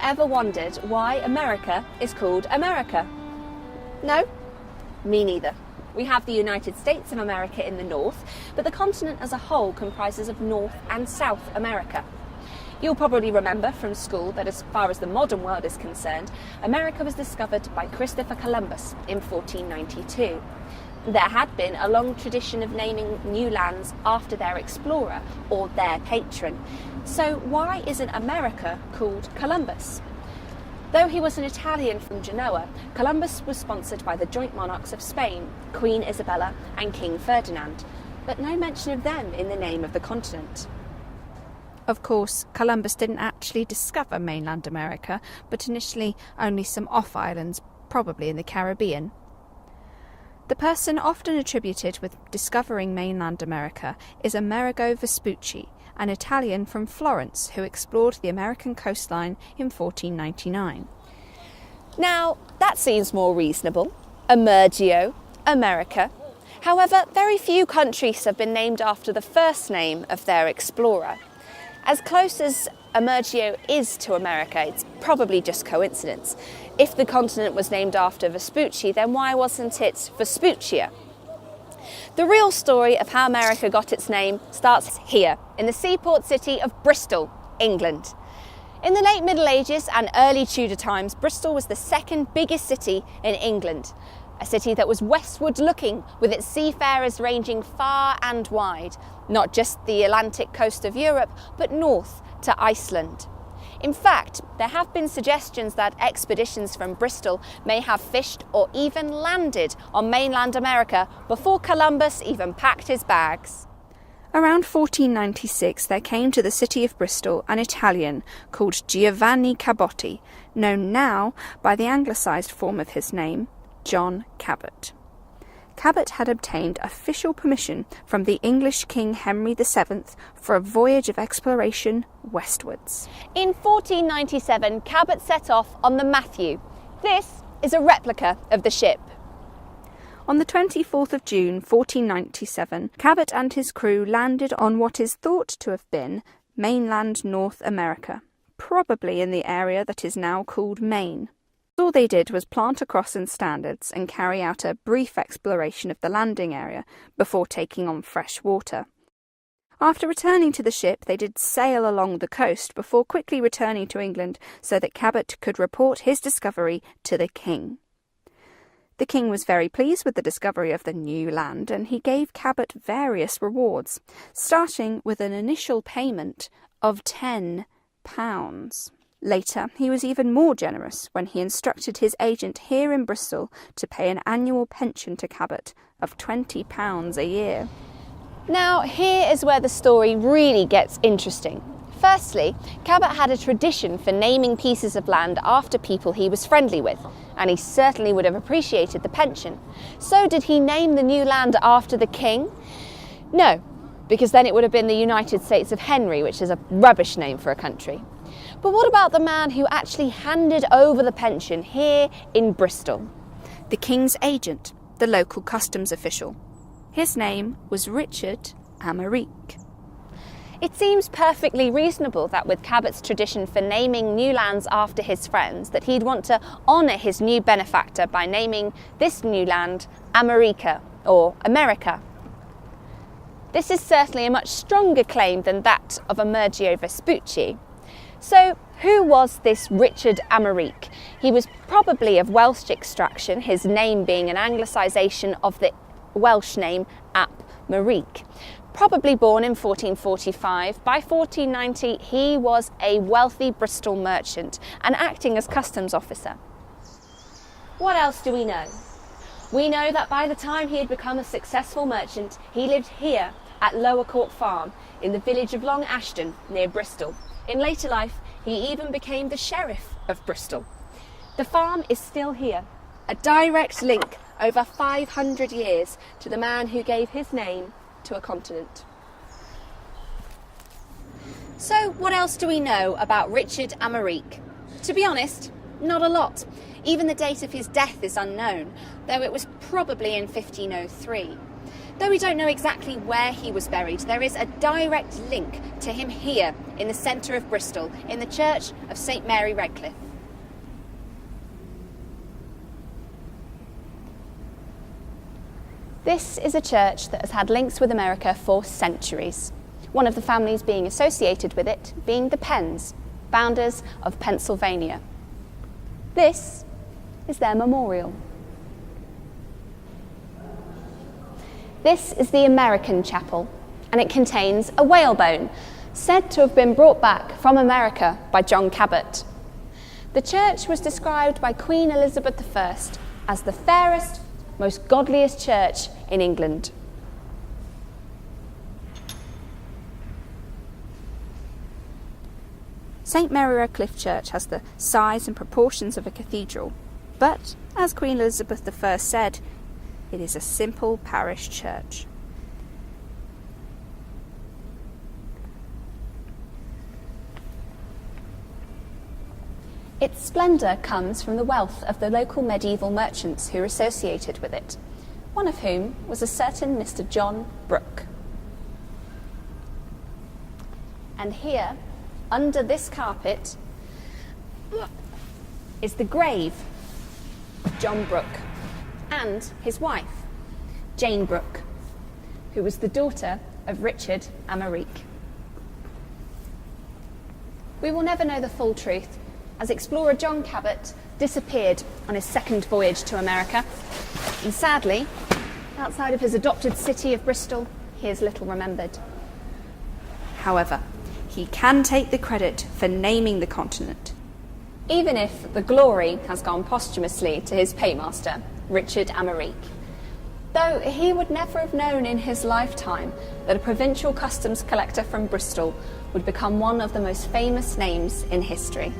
ever wondered why America is called America? No? Me neither. We have the United States of America in the north, but the continent as a whole comprises of North and South America. You'll probably remember from school that as far as the modern world is concerned, America was discovered by Christopher Columbus in 1492. There had been a long tradition of naming new lands after their explorer or their patron. So why isn't America called Columbus? Though he was an Italian from Genoa, Columbus was sponsored by the joint monarchs of Spain, Queen Isabella and King Ferdinand, but no mention of them in the name of the continent. Of course, Columbus didn't actually discover mainland America, but initially only some off-islands, probably in the Caribbean. The person often attributed with discovering mainland America is Amerigo Vespucci, an Italian from Florence who explored the American coastline in 1499. Now, that seems more reasonable. Emergio, America. However, very few countries have been named after the first name of their explorer. As close as Emergio is to America, it's probably just coincidence. If the continent was named after Vespucci, then why wasn't it Vespuccia? The real story of how America got its name starts here, in the seaport city of Bristol, England. In the late Middle Ages and early Tudor times, Bristol was the second biggest city in England, a city that was westward looking, with its seafarers ranging far and wide, not just the Atlantic coast of Europe, but north to Iceland. In fact, there have been suggestions that expeditions from Bristol may have fished or even landed on mainland America before Columbus even packed his bags. Around 1496 there came to the city of Bristol an Italian called Giovanni Cabotti, known now by the anglicised form of his name, John Cabot. Cabot had obtained official permission from the English King Henry VII for a voyage of exploration westwards. In 1497, Cabot set off on the Matthew. This is a replica of the ship. On the 24th of June 1497, Cabot and his crew landed on what is thought to have been mainland North America, probably in the area that is now called Maine. All they did was plant a cross and standards and carry out a brief exploration of the landing area before taking on fresh water. After returning to the ship, they did sail along the coast before quickly returning to England so that Cabot could report his discovery to the king. The king was very pleased with the discovery of the new land, and he gave Cabot various rewards, starting with an initial payment of £10. Later, he was even more generous when he instructed his agent here in Bristol to pay an annual pension to Cabot of £20 a year. Now, here is where the story really gets interesting. Firstly, Cabot had a tradition for naming pieces of land after people he was friendly with, and he certainly would have appreciated the pension. So did he name the new land after the king? No, because then it would have been the United States of Henry, which is a rubbish name for a country. But what about the man who actually handed over the pension here in Bristol? The king's agent, the local customs official. His name was Richard Emmerich. It seems perfectly reasonable that with Cabot's tradition for naming new lands after his friends, that he'd want to honour his new benefactor by naming this new land America, or America. This is certainly a much stronger claim than that of Emergio Vespucci. So, who was this Richard Emmerich? He was probably of Welsh extraction, his name being an anglicisation of the Welsh name Ap Merich. Probably born in 1445, by 1490 he was a wealthy Bristol merchant and acting as customs officer. What else do we know? We know that by the time he had become a successful merchant, he lived here at Lower Court Farm in the village of Long Ashton near Bristol. In later life, he even became the sheriff of Bristol. The farm is still here, a direct link over 500 years to the man who gave his name to a continent. So what else do we know about Richard Emmerich? To be honest, not a lot. Even the date of his death is unknown, though it was probably in 1503. Though we don't know exactly where he was buried, there is a direct link to him here in the centre of Bristol, in the church of St Mary Redcliffe. This is a church that has had links with America for centuries, one of the families being associated with it being the Penns, founders of Pennsylvania. This is their memorial. This is the American chapel, and it contains a whalebone, said to have been brought back from America by John Cabot. The church was described by Queen Elizabeth I as the fairest, most godliest church in England. St Mary Redcliffe Church has the size and proportions of a cathedral, but, as Queen Elizabeth I said, it is a simple parish church. Its splendour comes from the wealth of the local medieval merchants who were associated with it, one of whom was a certain Mr. John Brooke. And here, under this carpet, is the grave of John Brooke and his wife, Jane Brooke, who was the daughter of Richard Emmerich. We will never know the full truth, as explorer John Cabot disappeared on his second voyage to America, and sadly, outside of his adopted city of Bristol, he is little remembered. However, he can take the credit for naming the continent, even if the glory has gone posthumously to his paymaster, Richard Emmerich, though he would never have known in his lifetime that a provincial customs collector from Bristol would become one of the most famous names in history.